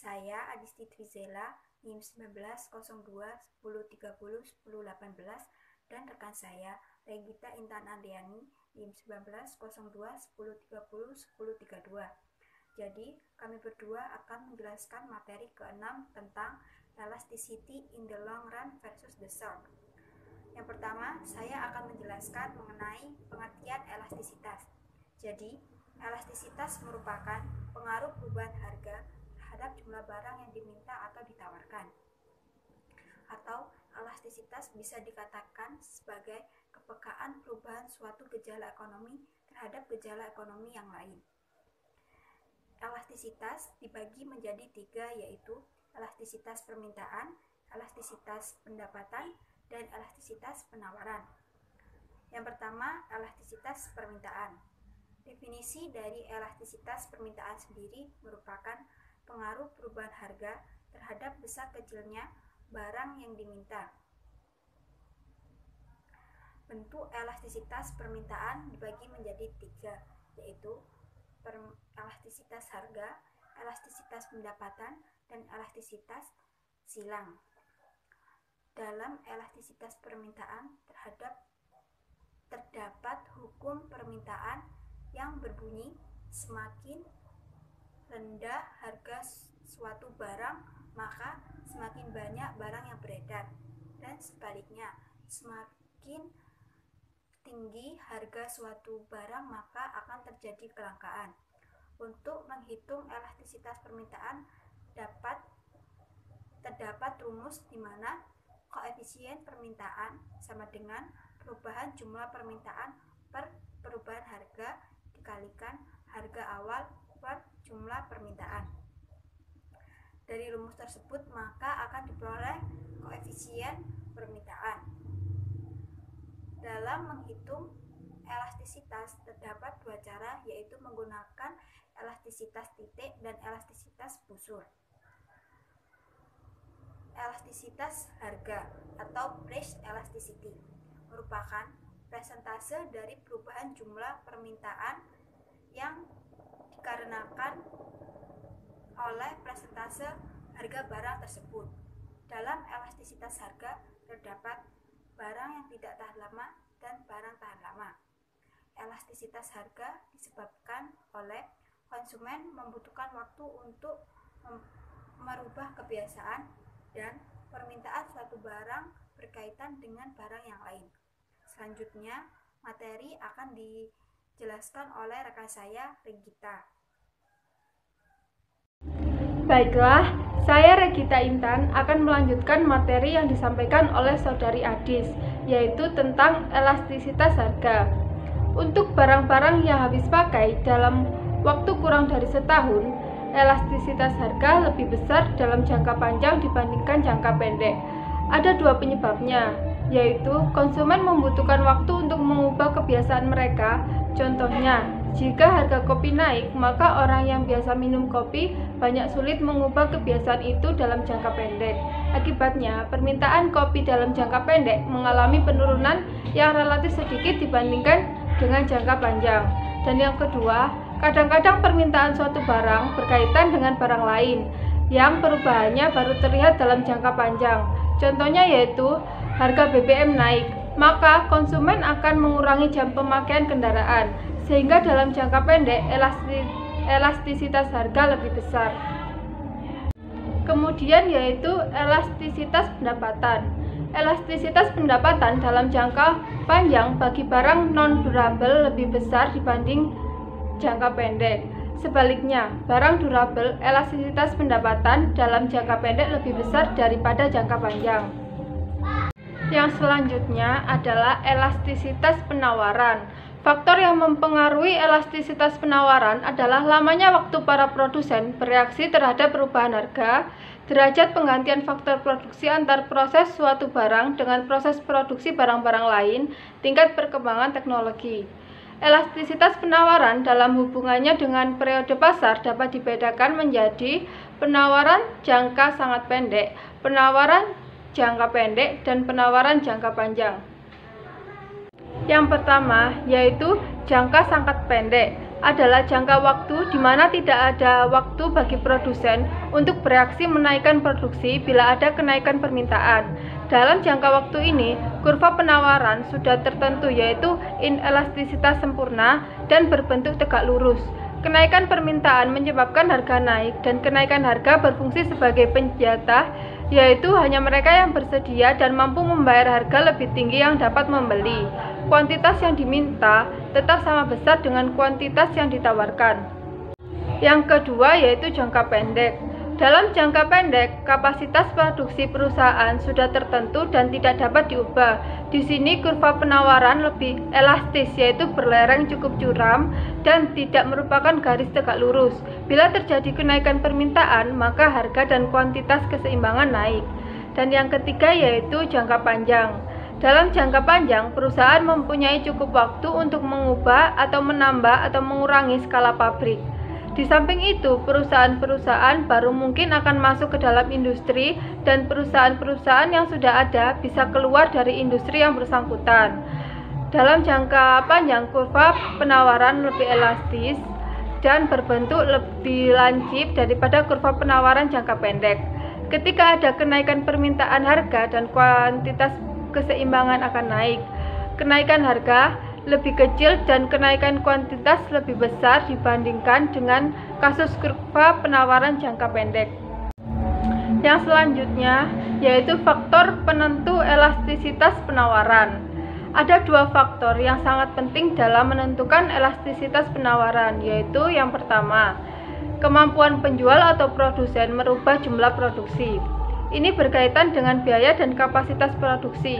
Saya Adisti Trizela, NIM 190210301018 dan rekan saya Regita Intan Andriani, NIM 190210301032. Jadi, kami berdua akan menjelaskan materi ke-6 tentang elasticity in the long run versus the short. Yang pertama, saya akan menjelaskan mengenai pengertian elastisitas. Jadi, elastisitas merupakan pengaruh perubahan harga terhadap jumlah barang yang diminta atau ditawarkan. Atau, elastisitas bisa dikatakan sebagai kepekaan perubahan suatu gejala ekonomi terhadap gejala ekonomi yang lain. Elastisitas dibagi menjadi 3, yaitu elastisitas permintaan, elastisitas pendapatan, dan elastisitas penawaran. Yang pertama, elastisitas permintaan. Definisi dari elastisitas permintaan sendiri merupakan pengaruh perubahan harga terhadap besar kecilnya barang yang diminta. Bentuk elastisitas permintaan dibagi menjadi 3, yaitu elastisitas harga, elastisitas pendapatan, dan elastisitas silang. Dalam elastisitas permintaan terdapat hukum permintaan yang berbunyi semakin rendah harga suatu barang, maka semakin banyak barang yang beredar, dan sebaliknya, semakin tinggi harga suatu barang, maka akan terjadi kelangkaan. Untuk menghitung elastisitas permintaan terdapat rumus di mana koefisien permintaan sama dengan perubahan jumlah permintaan per perubahan harga dikalikan harga awal per jumlah permintaan. Dari rumus tersebut maka akan diperoleh koefisien permintaan. Dalam menghitung elastisitas terdapat 2 cara, yaitu menggunakan elastisitas titik dan elastisitas busur. Elastisitas harga atau price elasticity merupakan persentase dari perubahan jumlah permintaan yang dikarenakan oleh persentase harga barang tersebut. Dalam elastisitas harga terdapat barang yang tidak tahan lama dan barang tahan lama. Elastisitas harga disebabkan oleh konsumen membutuhkan waktu untuk merubah kebiasaan dan permintaan suatu barang berkaitan dengan barang yang lain. Selanjutnya, materi akan dijelaskan oleh rekan saya, Regita. Baiklah, saya Regita Intan akan melanjutkan materi yang disampaikan oleh Saudari Adis, yaitu tentang elastisitas harga. Untuk barang-barang yang habis pakai dalam waktu kurang dari setahun, elastisitas harga lebih besar dalam jangka panjang dibandingkan jangka pendek. Ada 2 penyebabnya, yaitu konsumen membutuhkan waktu untuk mengubah kebiasaan mereka. Contohnya, jika harga kopi naik, maka orang yang biasa minum kopi banyak sulit mengubah kebiasaan itu dalam jangka pendek. Akibatnya, permintaan kopi dalam jangka pendek mengalami penurunan yang relatif sedikit dibandingkan dengan jangka panjang. Dan yang kedua, kadang-kadang permintaan suatu barang berkaitan dengan barang lain yang perubahannya baru terlihat dalam jangka panjang. Contohnya yaitu harga BBM naik, maka konsumen akan mengurangi jam pemakaian kendaraan, sehingga dalam jangka pendek elastisitas harga lebih besar. Kemudian yaitu elastisitas pendapatan. Elastisitas pendapatan dalam jangka panjang bagi barang non-durable lebih besar dibanding jangka pendek. Sebaliknya, barang durable, elastisitas pendapatan dalam jangka pendek lebih besar daripada jangka panjang. Yang selanjutnya adalah elastisitas penawaran. Faktor yang mempengaruhi elastisitas penawaran adalah lamanya waktu para produsen bereaksi terhadap perubahan harga, derajat penggantian faktor produksi antar proses suatu barang dengan proses produksi barang-barang lain, tingkat perkembangan teknologi. Elastisitas penawaran dalam hubungannya dengan periode pasar dapat dibedakan menjadi penawaran jangka sangat pendek, penawaran jangka pendek, dan penawaran jangka panjang. Yang pertama yaitu jangka sangat pendek. adalah jangka waktu di mana tidak ada waktu bagi produsen untuk bereaksi menaikkan produksi bila ada kenaikan permintaan. Dalam jangka waktu ini, kurva penawaran sudah tertentu yaitu inelastisitas sempurna dan berbentuk tegak lurus. Kenaikan permintaan menyebabkan harga naik dan kenaikan harga berfungsi sebagai penjatah, yaitu hanya mereka yang bersedia dan mampu membayar harga lebih tinggi yang dapat membeli. Kuantitas yang diminta tetap sama besar dengan kuantitas yang ditawarkan. Yang kedua yaitu jangka pendek. Dalam jangka pendek, kapasitas produksi perusahaan sudah tertentu dan tidak dapat diubah. Di sini kurva penawaran lebih elastis, yaitu berlereng cukup curam dan tidak merupakan garis tegak lurus. Bila terjadi kenaikan permintaan, maka harga dan kuantitas keseimbangan naik. Dan yang ketiga yaitu jangka panjang. Dalam jangka panjang, perusahaan mempunyai cukup waktu untuk mengubah atau menambah atau mengurangi skala pabrik. Di samping itu, perusahaan-perusahaan baru mungkin akan masuk ke dalam industri dan perusahaan-perusahaan yang sudah ada bisa keluar dari industri yang bersangkutan. Dalam jangka panjang, kurva penawaran lebih elastis dan berbentuk lebih lancip daripada kurva penawaran jangka pendek. Ketika ada kenaikan permintaan harga dan kuantitas keseimbangan akan naik. Kenaikan harga lebih kecil dan kenaikan kuantitas lebih besar dibandingkan dengan kasus kurva penawaran jangka pendek. Yang selanjutnya yaitu faktor penentu elastisitas penawaran. Ada dua faktor yang sangat penting dalam menentukan elastisitas penawaran, yaitu yang pertama, kemampuan penjual atau produsen merubah jumlah produksi. Ini berkaitan dengan biaya dan kapasitas produksi.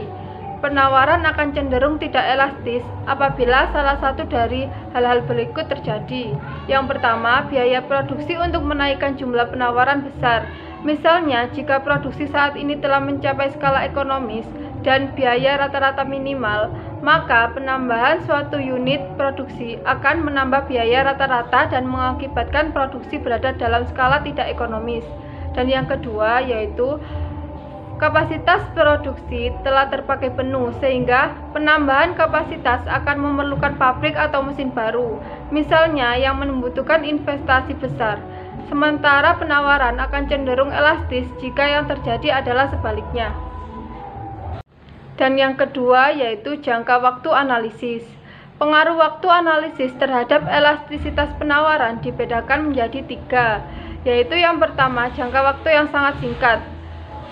Penawaran akan cenderung tidak elastis apabila salah satu dari hal-hal berikut terjadi. Yang pertama, biaya produksi untuk menaikkan jumlah penawaran besar. Misalnya, jika produksi saat ini telah mencapai skala ekonomis dan biaya rata-rata minimal, maka penambahan suatu unit produksi akan menambah biaya rata-rata dan mengakibatkan produksi berada dalam skala tidak ekonomis. Dan yang kedua yaitu kapasitas produksi telah terpakai penuh sehingga penambahan kapasitas akan memerlukan pabrik atau mesin baru, misalnya yang membutuhkan investasi besar. Sementara penawaran akan cenderung elastis jika yang terjadi adalah sebaliknya. Dan yang kedua yaitu jangka waktu analisis. Pengaruh waktu analisis terhadap elastisitas penawaran dibedakan menjadi 3, yaitu yang pertama, jangka waktu yang sangat singkat.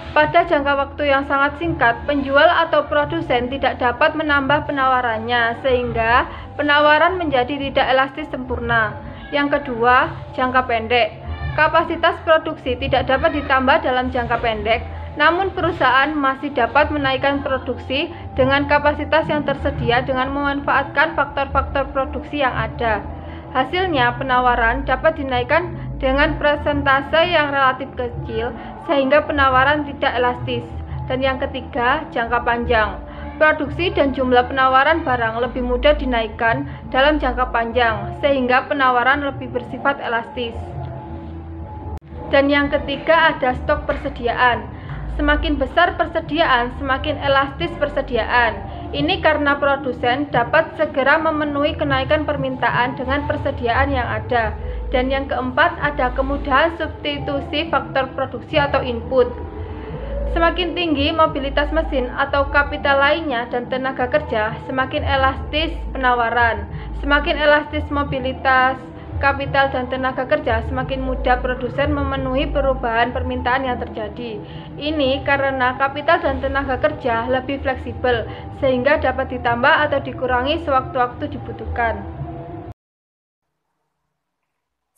Pada jangka waktu yang sangat singkat, penjual atau produsen tidak dapat menambah penawarannya sehingga penawaran menjadi tidak elastis sempurna. Yang kedua, jangka pendek. Kapasitas produksi tidak dapat ditambah dalam jangka pendek, namun perusahaan masih dapat menaikkan produksi dengan kapasitas yang tersedia dengan memanfaatkan faktor-faktor produksi yang ada. Hasilnya, penawaran dapat dinaikkan dengan persentase yang relatif kecil sehingga penawaran tidak elastis. Dan yang ketiga, jangka panjang. Produksi dan jumlah penawaran barang lebih mudah dinaikkan dalam jangka panjang sehingga penawaran lebih bersifat elastis. Dan yang ketiga ada stok persediaan. Semakin besar persediaan, semakin elastis persediaan. Ini karena produsen dapat segera memenuhi kenaikan permintaan dengan persediaan yang ada. Dan yang keempat ada kemudahan substitusi faktor produksi atau input. Semakin tinggi mobilitas mesin atau kapital lainnya dan tenaga kerja, semakin elastis penawaran. Semakin elastis mobilitas kapital dan tenaga kerja, semakin mudah produsen memenuhi perubahan permintaan yang terjadi. Ini karena kapital dan tenaga kerja lebih fleksibel, sehingga dapat ditambah atau dikurangi sewaktu-waktu dibutuhkan.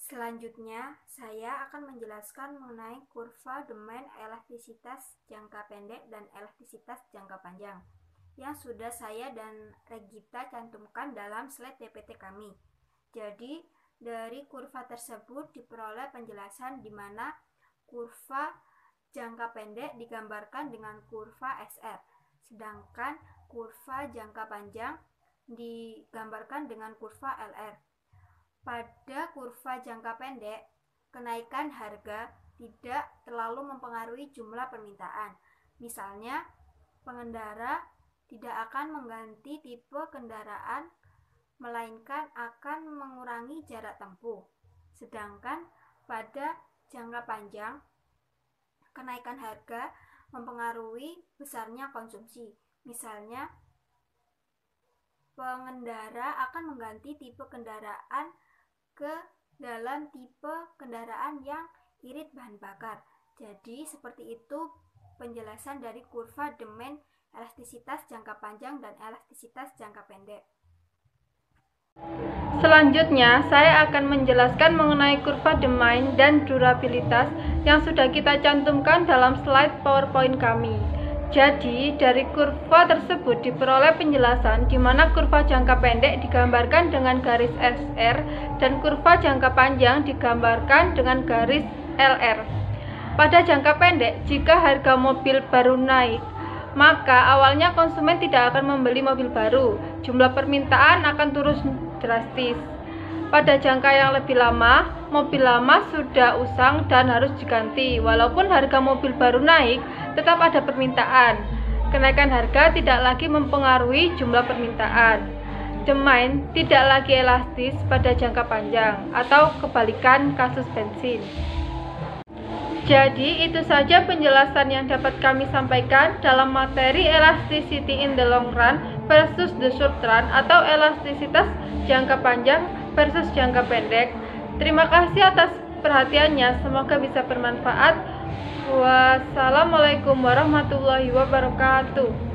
Selanjutnya, saya akan menjelaskan mengenai kurva demand elastisitas jangka pendek dan elastisitas jangka panjang yang sudah saya dan Regita cantumkan dalam slide PPT kami. Jadi, dari kurva tersebut diperoleh penjelasan di mana kurva jangka pendek digambarkan dengan kurva SR, sedangkan kurva jangka panjang digambarkan dengan kurva LR. Pada kurva jangka pendek, kenaikan harga tidak terlalu mempengaruhi jumlah permintaan. Misalnya, pengendara tidak akan mengganti tipe kendaraan melainkan akan mengurangi jarak tempuh. Sedangkan pada jangka panjang, kenaikan harga mempengaruhi besarnya konsumsi. Misalnya, pengendara akan mengganti tipe kendaraan ke dalam tipe kendaraan yang irit bahan bakar. Jadi, seperti itu penjelasan dari kurva demand, elastisitas jangka panjang dan elastisitas jangka pendek. Selanjutnya, saya akan menjelaskan mengenai kurva demand dan durabilitas yang sudah kita cantumkan dalam slide PowerPoint kami. Jadi, dari kurva tersebut diperoleh penjelasan di mana kurva jangka pendek digambarkan dengan garis SR dan kurva jangka panjang digambarkan dengan garis LR. Pada jangka pendek, jika harga mobil baru naik, maka awalnya konsumen tidak akan membeli mobil baru. Jumlah permintaan akan turun drastis. Pada jangka yang lebih lama, mobil lama sudah usang dan harus diganti. Walaupun harga mobil baru naik, tetap ada permintaan. Kenaikan harga tidak lagi mempengaruhi jumlah permintaan. Demand tidak lagi elastis pada jangka panjang, atau kebalikan kasus bensin. Jadi, itu saja penjelasan yang dapat kami sampaikan dalam materi elasticity in the long run versus the short run, atau elastisitas jangka panjang versus jangka pendek. Terima kasih atas perhatiannya, semoga bisa bermanfaat. Wassalamualaikum warahmatullahi wabarakatuh.